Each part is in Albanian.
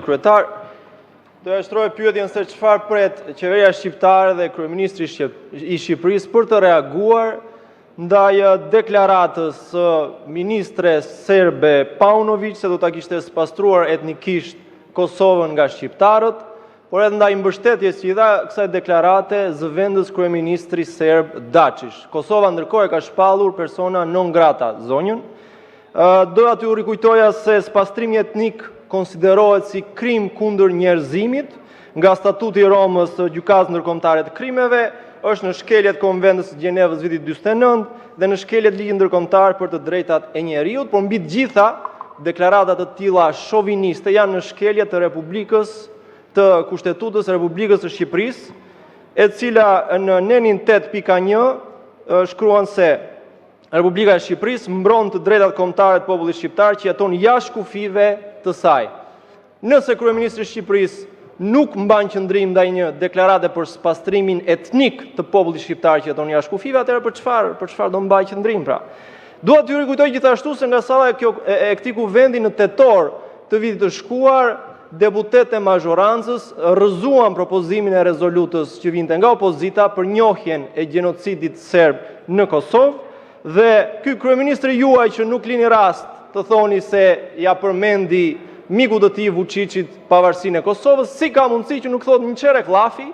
Zotit Kryetar, do ja shtroj pyetjen se çfarë pret qeveria shqiptare dhe kryeministri i Shqipërisë për të reaguar ndaj deklaratës së ministres serbe Paunović se do ta kishte spastruar etnikisht Kosovën nga shqiptarët, por edhe ndaj mbështetjes që i dha kësaj deklarate zëvendës kryeministri serb Dačić. Kosova ndërkohë ka shpallur persona non grata zonjën. Doja t'ju rikujtoja se spastrimi etnik konsiderohet si krim kundër njerëzimit nga Statuti i Romës të Gjykatës Ndërkombëtare të Krimeve, është në shkeljet Konventës së Gjenevës vitit 49 dhe në shkeljet Ligjit Ndërkombëtar për të drejtat e njeriut, por mbi të gjitha deklaratat të tilla shoviniste janë në shkeljet të Republikës të Kushtetutës së Republikës së Shqipërisë, e cila në nenin 8.1 shkruan se Republika e Shqipërisë mbron të drejtat kombëtare të popullit shqiptar që jeton jashtë kufive të saj. Nëse kryeministri i Shqipërisë nuk mban qëndrim ndaj një deklarate për spastrimin etnik të popullit shqiptar që jeton jashtë kufive, atëherë për çfarë do mbaj qëndrim pra? Dua t'ju rikujtoj gjithashtu se nga salla e këtij kuvendi në tetor të vitit të shkuar, deputetët e mazhorancës rrëzuan propozimin e rezolutës që vinte nga opozita për njohjen e gjenocidit serb në Kosovë, dhe ky kryeministri juaj që nuk lini rast të thoni se ja përmendi miku të tij Vučićit pavarësinë e Kosovës, si ka mundësi që nuk thot një çerek llafi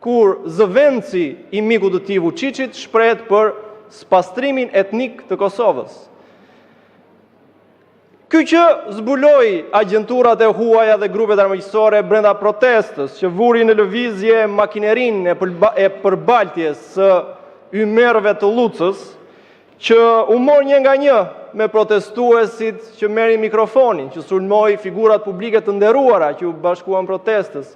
kur zëvendësi i mikut të tij Vučićit shprehet për spastrimin etnik të Kosovës. Ky që zbuloi agjenturat e huaja dhe grupet armiqësore brenda protestës që vuri në lëvizje makinerinë e përbaltjes së ymerrëve të Lucës, që u mor një nga një me protestuesit që merrin mikrofonin, që sulmoi figurat publike të nderuara që u bashkuan protestës,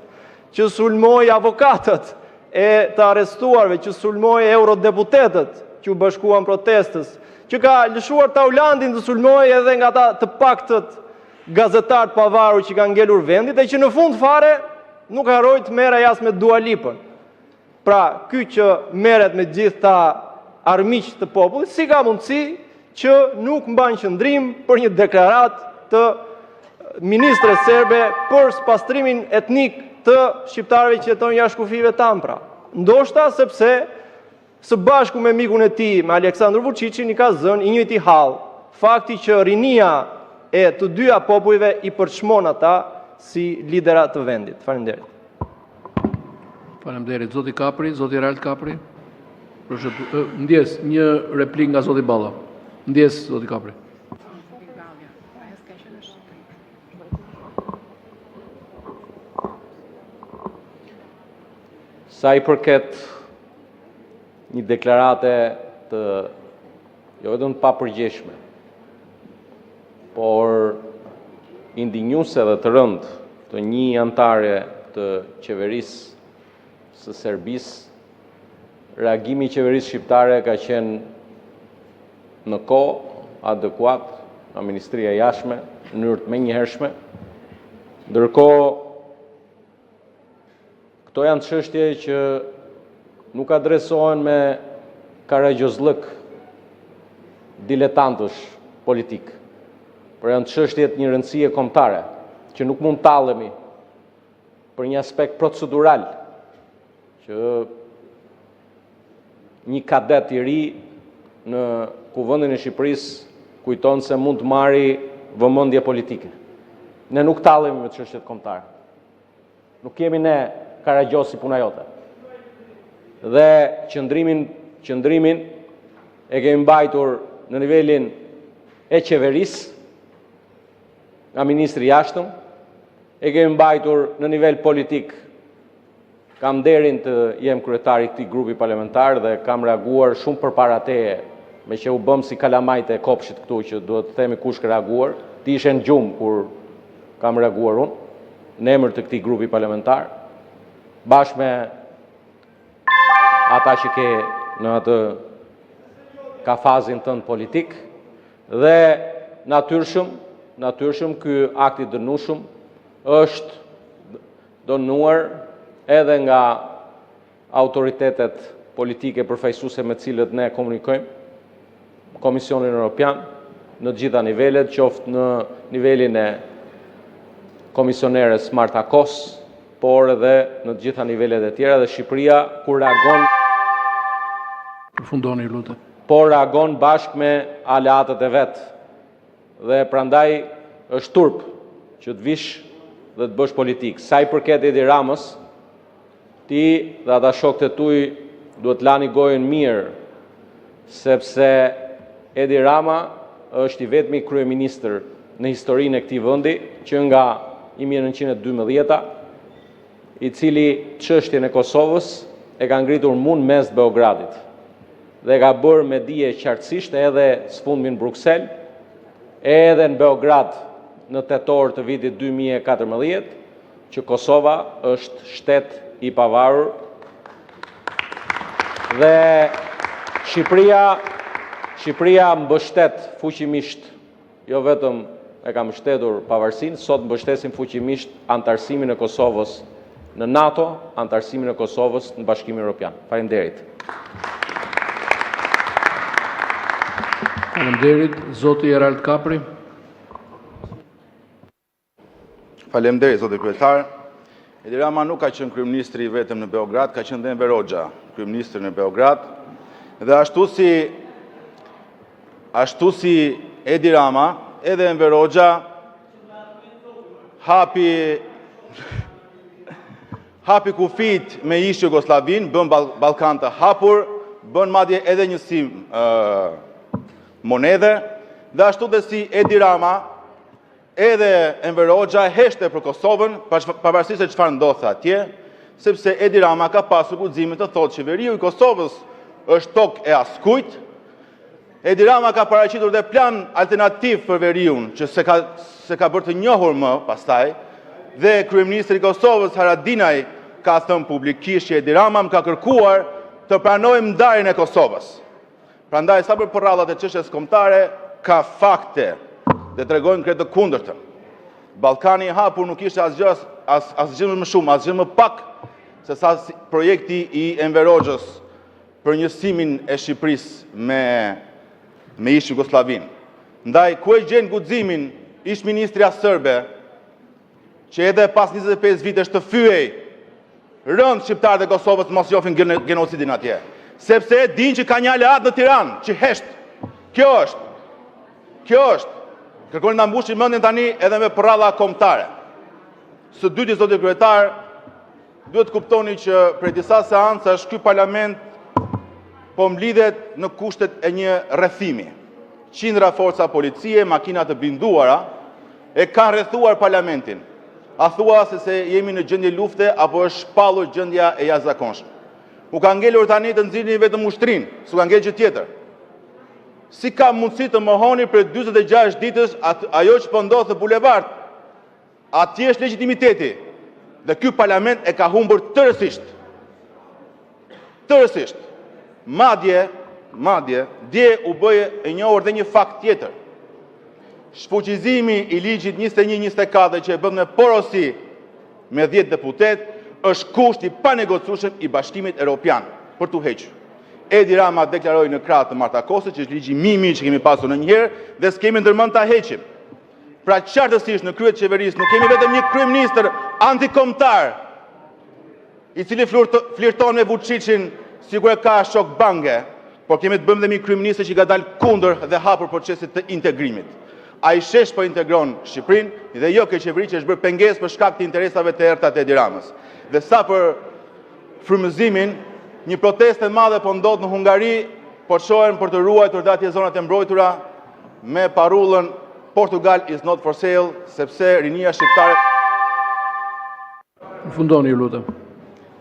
që sulmoi avokatët e të arrestuarve, që sulmoi eurodeputetët që u bashkuan protestës, që ka lëshuar Taulandin të sulmoi edhe nga ata të paktët gazetarë të pavarur që kanë ngelur vendit, e që në fund fare nuk harroi të merrej as me Dua Lipën. Pra, ky që merret me gjithë ta armiq të popullit, si ka mundësi që nuk mban qëndrim për një deklarat të ministres serbe për spastrimin etnik të shqiptarëve që jetojnë jashtë kufive tan pra. Ndoshta sepse së bashku me mikun e tij, me Aleksandr Vučićin, i ka zënë i njëjti hall fakti që rinia e të dyja popujve i përçmon ata si lidera të vendit. Faleminderit. Faleminderit. Zoti Kapri, zoti Ralt Kapri. Ndjes, një replik nga zoti Balla. Ndjes, zoti Kapri. Sa i përket një deklarate të jo vetëm papërgjeshme, por indinjuese dhe të rëndë të një anëtare të qeverisë së Serbisë, reagimi i qeverisë shqiptare ka qenë në kohë, adekuat, nga Ministria e Jashtme, në mënyrë të menjëhershme. Ndërkohë, këto janë çështje që nuk adresohen me karagjozllëk diletantësh politik, por janë çështje të një rëndësie kombëtare, që nuk mund tallemi për një aspekt procedural, që një kadet i ri në Kuvendin e Shqipërisë kujton se mund të marrë vëmendje politike. Ne nuk tallemi me çështjet kombëtare. Nuk jemi ne karagjosi puna jote. Dhe qëndrimin e kemi mbajtur në nivelin e qeverisë, nga ministri i jashtëm, e kemi mbajtur në nivel politik. Kam nderin të jem kryetari i këtij grupi parlamentar dhe kam reaguar shumë përpara teje, me që u bëm si kalamajt e kopshit këtu që duhet të themi kush ka reaguar. Ti ishe në gjumë kur kam reaguar unë, në emër të këtij grupi parlamentar, bashkë me ata që ke në atë kafazin tënd politik, dhe natyrshëm ky akt i dënueshëm është dënuar edhe nga autoritetet politike përfaqësuese me cilët ne komunikojmë, Komisionin Evropian, në të gjitha nivelet, qoftë në nivelin e komisioneres Marta Kos, por edhe në të gjitha nivelet e tjera dhe Shqipëria kur reagon Përfundoni, lutem. por reagon bashkë me aleatët e vetë. Dhe prandaj është turp që të vish dhe të bësh politikë. Sa i përket Edi Ramës, ti dhe ata shokët e tuaj duhet lani gojën mirë, sepse Edi Rama është i vetmi kryeministër në historinë e këtij vendi që nga 1912 i cili çështjen e Kosovës e ka ngritur mes Beogradit dhe ka bërë me dije qartësisht edhe sfundmi në Bruksel, edhe në Beograd në tetor të vitit 2014 që Kosova është shtet i pavarur dhe Shqipëria mbështet fuqimisht, jo vetëm e ka mbështetur pavarësinë, sot mbështesim fuqimisht antarësimin e Kosovës në NATO, antarësimin e Kosovës në Bashkimin Evropian. Faleminderit. Faleminderit, zoti Erald Kapri. Faleminderit, zoti kryetar. Edi Rama nuk ka qenë kryeministri vetëm në Beograd, ka qenë dhe Enver Hoxha, kryeministri në Beograd. Dhe ashtu si Edi Rama, edhe Enver Hoxha hapi kufit me ish Jugoslavin, bën Ballkan të hapur, bën madje edhe një sim monedhe, dhe ashtu dhe si Edi Rama, edhe Enver Hoxha heshte për Kosovën, pavarësisht se çfarë ndodhte atje, sepse Edi Rama ka pasur guximin të thotë qeveriu i Kosovës është tokë e askujt. Edi Rama ka paraqitur dhe plan alternativ për veriun, që se ka bërë të njohur më pastaj, dhe kryeministri i Kosovës Haradinaj ka thënë publikisht që Edi Rama më ka kërkuar të pranojmë ndarjen e Kosovës. Prandaj sa për porrallat e çështjes kombëtare ka fakte dhe tregojnë krejt të kundërtën. Ballkani i hapur nuk ishte asgjë më shumë, asgjë më pak se sa projekti i Enver Hoxhës për njësimin e Shqipërisë me ish Jugoslavin. Ndaj ku e gjen guximin ish ministria serbe që edhe pas 25 vitesh të fyej rënd shqiptarët e Kosovës mos jofin genocidin atje. Sepse e din që ka një aleat në Tiranë që hesht. Kjo është. Kërkojnë ta mbushin mendjen tani edhe me porralla kombëtare. Së dyti, zoti kryetar, duhet kuptoni që prej disa seancash ky parlament po mblidhet në kushtet e një rrethimi. Qindra forca policie, makina të binduara e kanë rrethuar parlamentin. A thua se jemi në gjendje lufte apo është shpallur gjendja e jashtëzakonshme. U ka ngelur tani të nxirrni vetëm ushtrinë, s'u ka ngelur gjë tjetër. Si ka mundësi të mohoni për 46 ditësh ajo që po ndodh në bulevard? Atje është legitimiteti. Dhe ky parlament e ka humbur tërësisht. Tërësisht. Madje, dje u bëje e njohur dhe një fakt tjetër. Shfuqizimi i ligjit 21-24 që e bën me porosi me 10 deputet është kusht i panegocueshëm i Bashkimit Evropian për t'u hequr. Edi Rama deklaroi në krah të Marta Kosës që është ligji më i mirë që kemi pasur ndonjëherë dhe s'kemi ndërmend ta heqim. Pra qartësisht në krye të qeverisë nuk kemi vetëm një kryeministër antikombëtar i cili flirton me Vučićin sikur e ka shok bange, por kemi të bëjmë dhe një kryeministër që ka dalë kundër dhe hapur procesit të integrimit. Ai shesh po integron Shqipërinë dhe jo kjo qeveri që është bërë pengesë për shkak të interesave të errta të Edi Ramës. Dhe sa për frymëzimin, një protestë e madhe po ndodh në Hungari, po shohen për të ruajtur atje zonat e mbrojtura me parullën Portugal is not for sale, sepse rinia shqiptare. Fundoni, ju lutem.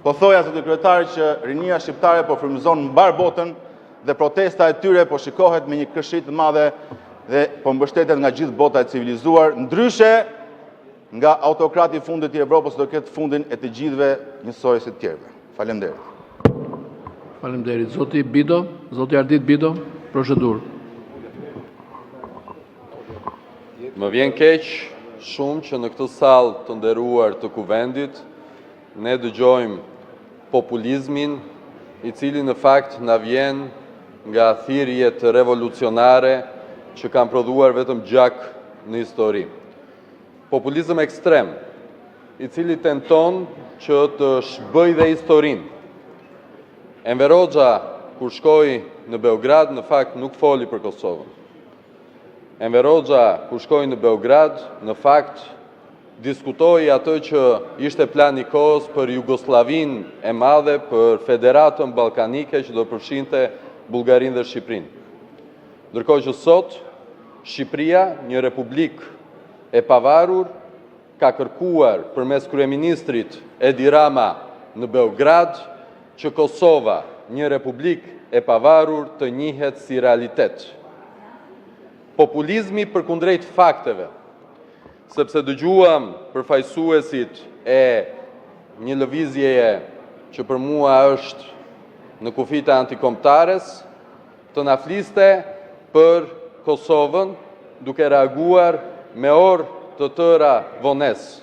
Po thoja zoti kryetar që rinia shqiptare po frymëzon mbar botën dhe protesta e tyre po shikohet me një këshillim të madhe dhe po mbështetet nga gjithë bota e civilizuar, ndryshe nga autokrati i fundit i Evropës do ketë fundin e të gjithëve njësoj si të tjerëve. Faleminderit. Faleminderit. Zoti Bido, zoti Ardit Bido, procedurë. Më vjen keq shumë që në këtë sallë të nderuar të kuvendit ne dëgjojmë populizmin i cili në fakt na vjen nga thirrjet revolucionare që kanë prodhuar vetëm gjak në histori. populizëm ekstrem, i cili tenton që të shbëj dhe historinë. Enver Hoxha, kur shkoi në Beograd, në fakt nuk foli për Kosovën. Enver Hoxha, kur shkoi në Beograd, në fakt diskutoi atë që ishte plani i kohës për Jugosllavinë e madhe, për Federatën Ballkanike që do përfshinte Bullgarinë dhe Shqipërinë. Ndërkohë që sot Shqipëria, një republikë e pavarur, ka kërkuar përmes kryeministrit Edi Rama në Beograd që Kosova, një republikë e pavarur, të njihet si realitet. Populizmi përkundrejt fakteve, sepse dëgjuam përfaqësuesit e një lëvizjeje që për mua është në kufite antikombëtares, të na fliste për Kosovën duke reaguar me orë të tëra vones,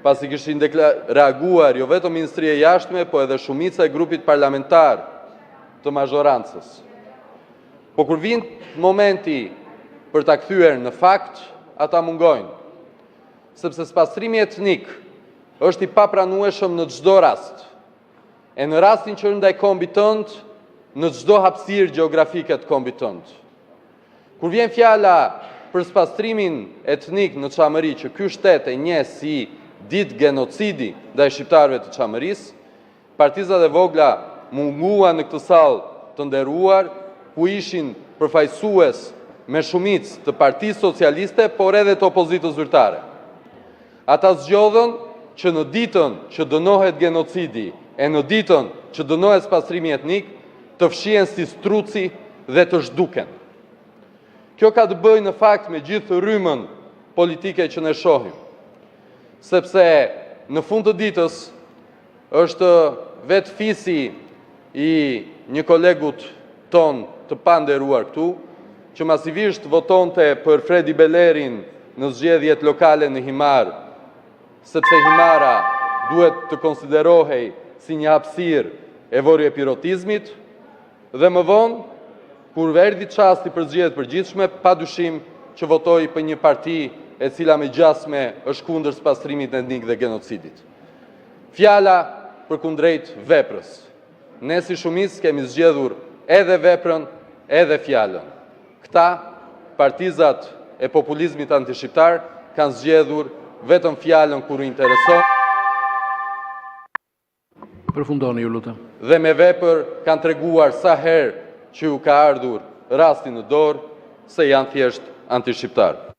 pasi kishin reaguar jo vetëm Ministria e Jashtme, po edhe shumica e grupit parlamentar të mazhorancës. Po kur vjen momenti për ta kthyer në fakt, ata mungojnë, sepse spastrimi etnik është i papranueshëm në çdo rast. E në rastin që ndaj kombit tënd, në çdo hapësirë gjeografike të kombit tënd. Kur vjen fjala për spastrimin etnik në Çamëri, që ky shtet e njeh si ditë genocidi ndaj shqiptarëve të Çamërisë, partizat e vogla munguan në këtë sallë të nderuar, ku ishin përfaqësues me shumicë të Partisë Socialiste, por edhe të opozitës zyrtare. Ata zgjodhën që në ditën që dënohet genocidi e në ditën që dënohet spastrimi etnik, të fshihen si struci dhe të zhduken. Kjo ka të bëjë në fakt me gjithë rrymën politike që ne shohim, sepse në fund të ditës është vetë fisi i një kolegut ton të panderuar këtu, që masivisht votonte për Fredi Bellerin në zgjedhjet lokale në Himar, sepse Himara duhet të konsiderohej si një hapësirë e vorje pirotizmit, dhe më vonë, kur erdhi çasti për zgjedhjet përgjithshme, padyshim që votoi për një parti e cila me gjasme është kundër spastrimit etnik dhe genocidit. Fjala përkundrejt veprës. Ne si shumicë kemi zgjedhur edhe veprën, edhe fjalën. Këta, partizat e populizmit antishqiptar, kanë zgjedhur vetëm fjalën kur u intereson. Përfundoni, ju lutem. Dhe me vepër kanë treguar sa herë që ju ka ardhur rasti në dorë se janë thjesht antishqiptar.